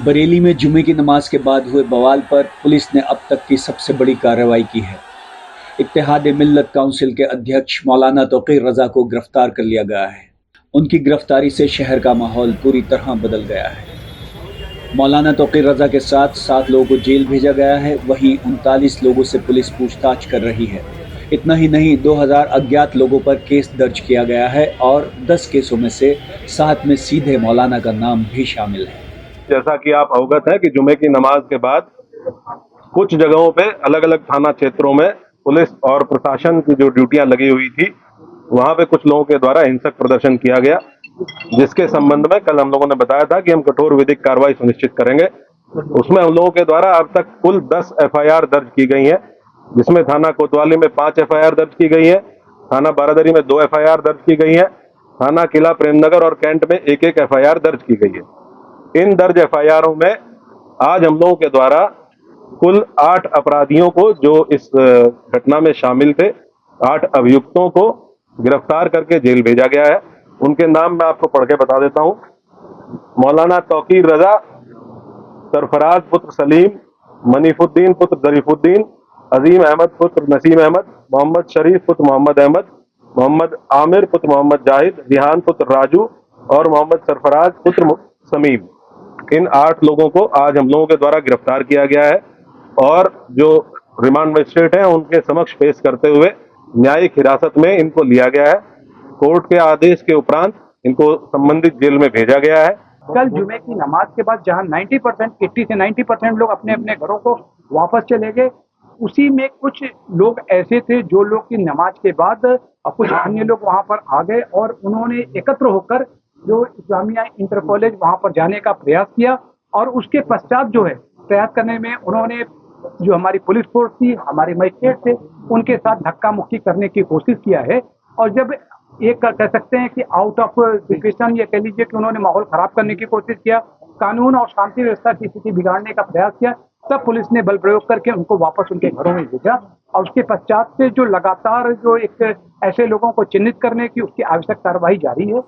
बरेली में जुमे की नमाज के बाद हुए बवाल पर पुलिस ने अब तक की सबसे बड़ी कार्रवाई की है। इत्तेहाद मिल्लत काउंसिल के अध्यक्ष मौलाना तौकीर रजा को गिरफ्तार कर लिया गया है। उनकी गिरफ्तारी से शहर का माहौल पूरी तरह बदल गया है। मौलाना तौकीर रजा के साथ 7 लोगों को जेल भेजा गया है। वहीं 39 लोगों से पुलिस पूछताछ कर रही है। इतना ही नहीं, 2000 अज्ञात लोगों पर केस दर्ज किया गया है और 10 केसों में से 7 में सीधे मौलाना का नाम भी शामिल है। जैसा कि आप अवगत हैं कि जुमे की नमाज के बाद कुछ जगहों पे अलग अलग थाना क्षेत्रों में पुलिस और प्रशासन की जो ड्यूटियां लगी हुई थी, वहां पे कुछ लोगों के द्वारा हिंसक प्रदर्शन किया गया, जिसके संबंध में कल हम लोगों ने बताया था कि हम कठोर विधिक कार्रवाई सुनिश्चित करेंगे। उसमें हम लोगों के द्वारा अब तक कुल 10 FIR दर्ज की गई है, जिसमें थाना कोतवाली में 5 FIR दर्ज की गई है, थाना बारादरी में 2 FIR दर्ज की गई है, थाना किला प्रेमनगर और कैंट में 1-1 FIR दर्ज की गई है। इन दर्ज FIR में आज हम लोगों के द्वारा कुल 8 अपराधियों को, जो इस घटना में शामिल थे, 8 अभियुक्तों को गिरफ्तार करके जेल भेजा गया है। उनके नाम मैं आपको पढ़ के बता देता हूं। मौलाना तौकीर रजा, सरफराज पुत्र सलीम, मनीफुद्दीन पुत्र जरीफुद्दीन, अजीम अहमद पुत्र नसीम अहमद, मोहम्मद शरीफ पुत्र मोहम्मद अहमद, मोहम्मद आमिर पुत्र मोहम्मद जाहिद, रिहान पुत्र राजू और मोहम्मद सरफराज पुत्र समीम। इन 8 लोगों को आज हम लोगों के द्वारा गिरफ्तार किया गया है और जो रिमांड मजिस्ट्रेट हैं उनके समक्ष पेश करते हुए न्यायिक हिरासत में इनको लिया गया है। कोर्ट के आदेश के उपरांत इनको संबंधित जेल में भेजा गया है। कल जुमे की नमाज के बाद जहां 90% 80 से 90% लोग अपने अपने घरों को वापस चले गए, उसी में कुछ लोग ऐसे थे जो लोग की नमाज के बाद कुछ अन्य लोग वहां पर आ गए और उन्होंने एकत्र होकर जो इस्लामिया इंटर कॉलेज वहां पर जाने का प्रयास किया और उसके पश्चात जो है प्रयास करने में उन्होंने जो हमारी पुलिस फोर्स थी, हमारे मजिस्ट्रेट थे, उनके साथ धक्का मुक्की करने की कोशिश किया है। और जब एक कह सकते हैं कि आउट ऑफ सिचुएशन, ये कह लीजिए कि उन्होंने माहौल खराब करने की कोशिश किया, कानून और शांति व्यवस्था की स्थिति बिगाड़ने का प्रयास किया, तब पुलिस ने बल प्रयोग करके उनको वापस उनके घरों में भेजा। और उसके पश्चात से जो लगातार जो एक ऐसे लोगों को चिन्हित करने की उसकी आवश्यक कार्रवाई जारी है।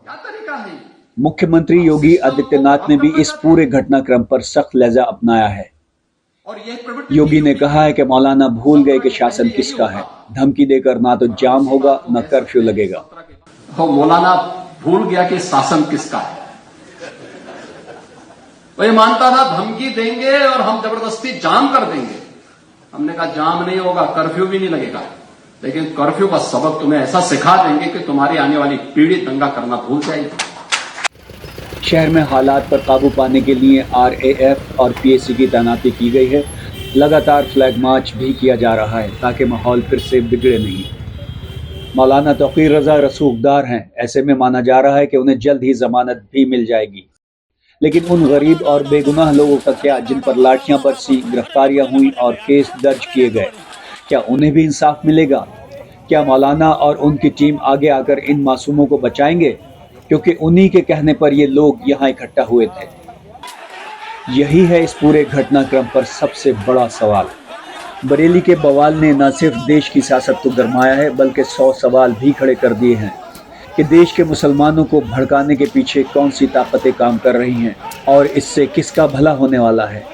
मुख्यमंत्री योगी आदित्यनाथ ने भी इस पूरे घटनाक्रम पर सख्त लहजा अपनाया है। योगी ने कहा है कि मौलाना भूल गए कि शासन किसका है। धमकी देकर ना तो जाम होगा न कर्फ्यू लगेगा। तो मौलाना भूल गया कि शासन किसका है। वो ये मानता था धमकी देंगे और हम जबरदस्ती जाम कर देंगे। हमने कहा जाम नहीं होगा, कर्फ्यू भी नहीं लगेगा, लेकिन कर्फ्यू का सबक तुम्हें ऐसा सिखा देंगे कि तुम्हारी आने वाली पीढ़ी दंगा करना भूल जाएगी। शहर में हालात पर काबू पाने के लिए RAF और PAC की तैनाती की गई है। लगातार फ्लैग मार्च भी किया जा रहा है ताकि माहौल फिर से बिगड़े नहीं। मौलाना तौकीर रजा रसूखदार हैं, ऐसे में माना जा रहा है कि उन्हें जल्द ही जमानत भी मिल जाएगी। लेकिन उन गरीब और बेगुनाह लोगों का क्या, जिन पर लाठियां बरसी, गिरफ्तारियां हुई और केस दर्ज किए गए? क्या उन्हें भी इंसाफ मिलेगा? क्या मौलाना और उनकी टीम आगे आकर इन मासूमों को बचाएंगे? क्योंकि उन्हीं के कहने पर ये लोग यहाँ इकट्ठा हुए थे। यही है इस पूरे घटनाक्रम पर सबसे बड़ा सवाल। बरेली के बवाल ने न सिर्फ देश की सियासत को गरमाया है, बल्कि 100 सवाल भी खड़े कर दिए हैं कि देश के मुसलमानों को भड़काने के पीछे कौन सी ताकतें काम कर रही हैं और इससे किसका भला होने वाला है।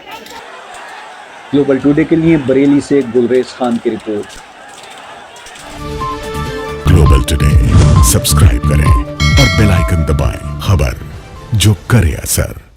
ग्लोबल टुडे के लिए बरेली से गुलरेज खान की रिपोर्ट। ग्लोबल टुडे सब्सक्राइब करें और बेल आइकन दबाएं। खबर जो करे असर।